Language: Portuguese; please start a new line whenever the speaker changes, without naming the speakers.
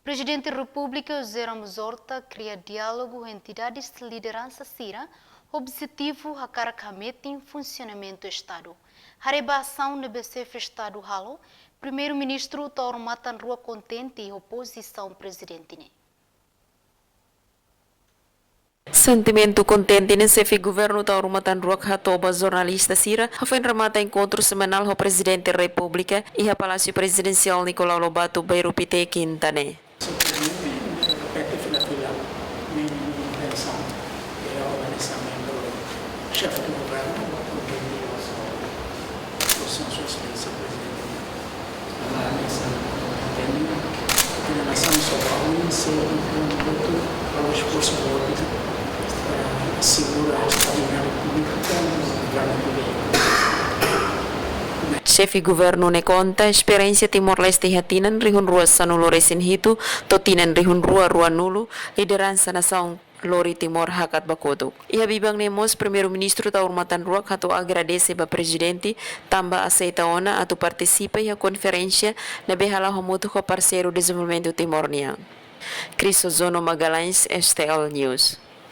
Presidente da República, José Ramos Horta, cria diálogo entidades de liderança CIRA, objetivo hakarakamet em funcionamento do Estado. Harebação na BCF Estado Halo, primeiro-ministro Taurmatan Rua contente e oposição presidente.
Sentimento contente nesse chefe governo Taurmatan Rua Hatoba jornalista Sira, foi remata encontro semanal com o presidente da República e a Palácio Presidencial Nicolau Lobato Beirupite Quintane.
Chefe do governo, sua experiência presidente, a nação sobre a ser um esforço político para assegurar a estabilidade política no governo.
Chefe governo ne conta experiência Timor-Leste hatinan rihun rua sanuloresin hitu totinan rihun rua nulu liderança nação Lori Timor Hakat Bakoto. Ia bibang nemos primeiro-ministro Taurmatan Ruak hato agradece ba presidente tamba aceita ona atu participa ia conferência na behala homuto ko parceiro desenvolvimento Timor-Nia. Crisozono Magalhães, STL News.